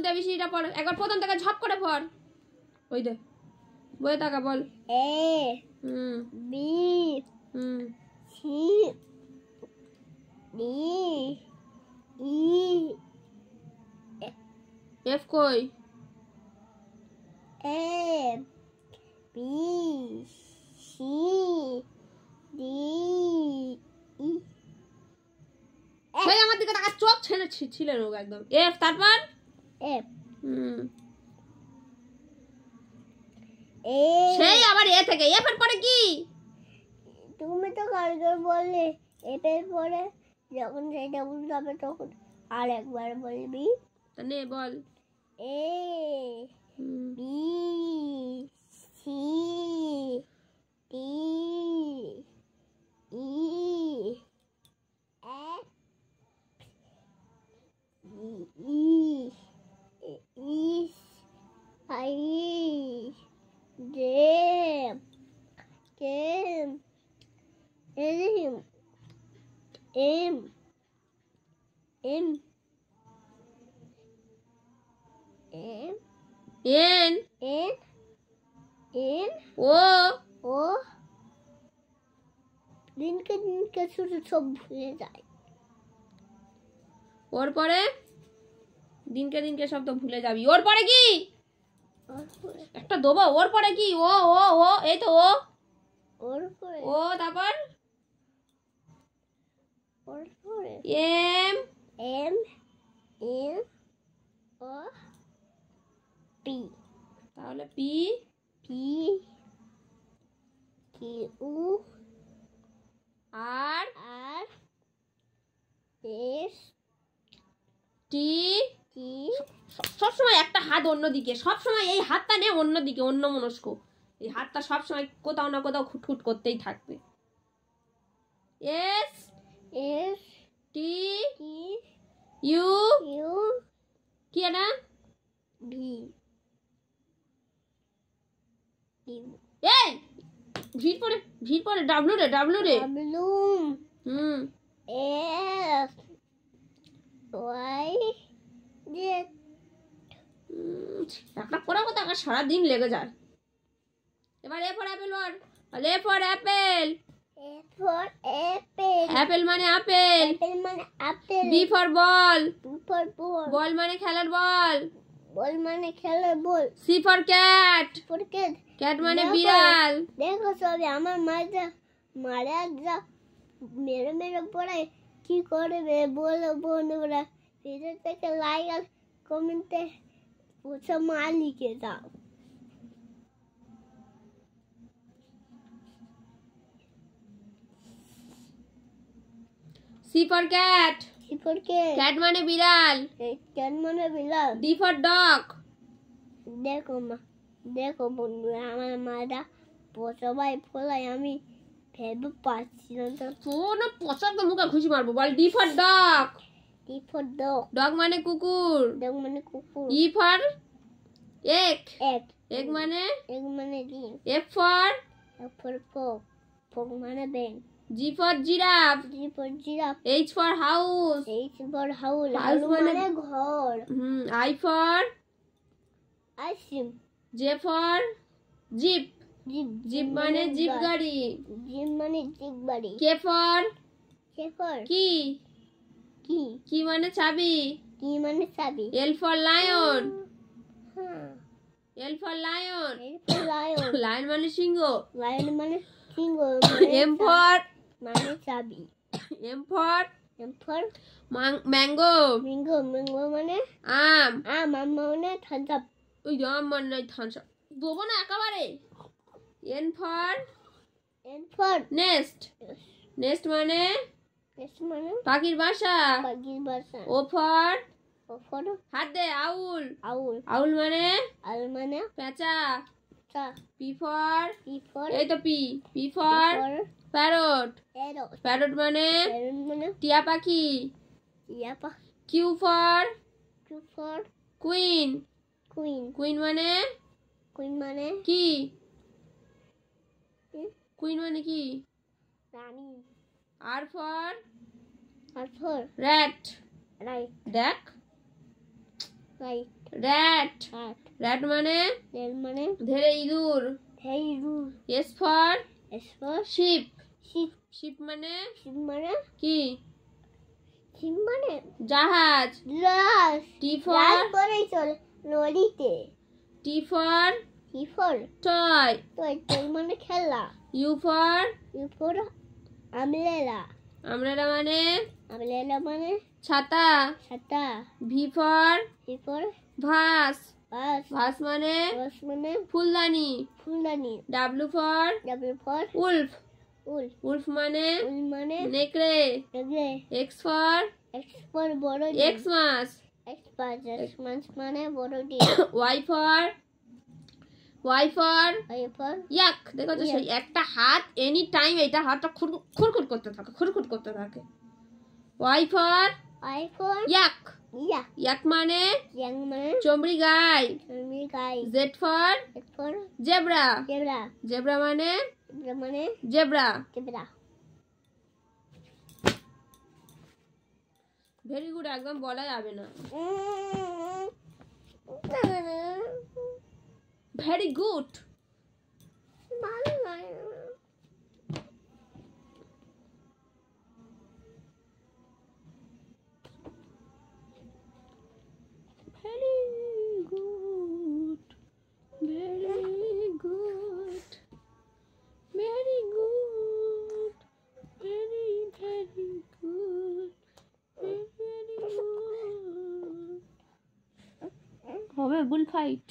ABCটা পড় একবার প্রথম থেকে ঝপ করে পড় ওই দে বই তাকা বল A B C D E F কই A B C D E সেই আমার দিকে তাকা চোখ ছেলে ছিলে রোগ একদম F তারপর F A সেই আবার A থেকে F এর পরে কি তুমি তো কালকে বললে F এর পরে যখন সেটা বলতে হবে তখন আর একবার বলবি নে বল A B C D E F E I J K L M N N O দিনকে শুধু সব ভুলে যায় ওর পরে দিনকে সব তো ভুলে যাবি ওর পরে কি একটা দেবো ওর পরে কি ও এই তো ওর পরে ও তারপর ওর পরে M M N O P তাহলে P P Q R R S T T সবসময় একটা হাত অন্যদিকে সবসময় এই হাতটা নে অন্যদিকে অন্য মনস্ক এই হাতটা সবসময় কোথাও না কোথাও খুটখুট করতেই থাকবে S S T T U U কি এটা V এই ভিড় পরে W রে W X Y Z একটা পড়া কথা সারাদিন লেগে যায় এবার A for apple or A for apple A for apple Apple মানে আপেল apple মানে apple B for ball B for ball বল মানে খেলার বল ball মানে খেলার বল C for cat for cat cat মানে বিড়াল দেখো সবাই আমার মারা যা মেরে পড়ায় কি করবে বলো বন্ধুরা ভিডিও থেকে লাইক আর কমেন্টে পুরো মা লিখে দাও C for cat C for cat cat মানে বিড়াল cat মানে বিড়াল D for dog দেখো বন্ধুরা আমার মারা সবাই ফলাই আমি ভেবে পাচ্ছি না তো শোনো পচার তো মুখে খুশি মারবো বল D for dog D for dog dog মানে কুকুর dog মানে কুকুর E for egg egg egg মানে ডিম F for frog মানে ব্যাং G for giraffe G for giraffe H for house H for house house মানে ঘর I for ice cream J for jeep jeep মানে জিপ গাড়ি jeep মানে zip গাড়ি K for কি মানে চাবি মানে চাবি L for lion L for lion lion মানে সিংহ মানে সিংহ M for মানে চাবি M for mango মানে আম মানে ঠান্ডা ওই আম মানে ঠান্ডা দেবো না একেবারে N for nest মানে পাখির বাসা O for হাত দে আউল মানে পেঁচা P for এই তো P for প্যারট মানে টিয়া পাখি Q for queen মানে কি কুইন মানে কি রানী R for rat দেখ রাইট র্যাট হাট র্যাট মানে রেল মানে ধেরে ইঁদুর হেই রু S for S for ship ship ship মানে শিপ মানে কি শিপ মানে জাহাজ লাস টি লাস ফর পরেই চলে নদীতে টি ফর কি ফর টয় তোর তোর মানে খেলা ইউ ফর ইউফর আমলেলা আমরেলা মানে আমলেলা মানে ছাতা ছাতা ভি ফর ইফর ভাস বাস ভাস মানে বাস মানে ফুলদানি ফুলদানি W for double for wolf wool wolf মানে উল মানে নেকড়ে ডগে এক্স ফর এক্স ফর বড় এক্স মাস এক্স পাঁচ এক্স মাস মানে বড় ডি Y for I for yak দেখো তো সেই একটা হাত এনি টাইম এটা হাতটা খুরখুর করতে থাকে ওয়াই ফর আই ফর ইয়াক ইয়া ইয়াক মানে ইয়াং মানে চমড়ি গাই আমি গাই Z for X for zebra zebra zebra মানে জেব্রা মানে জেব্রা জেব্রা ভেরি গুড একদম বলা যাবে না ভেরি গুড ভালো লাগে very good very good very good very very good very good হবে বুল ফাইট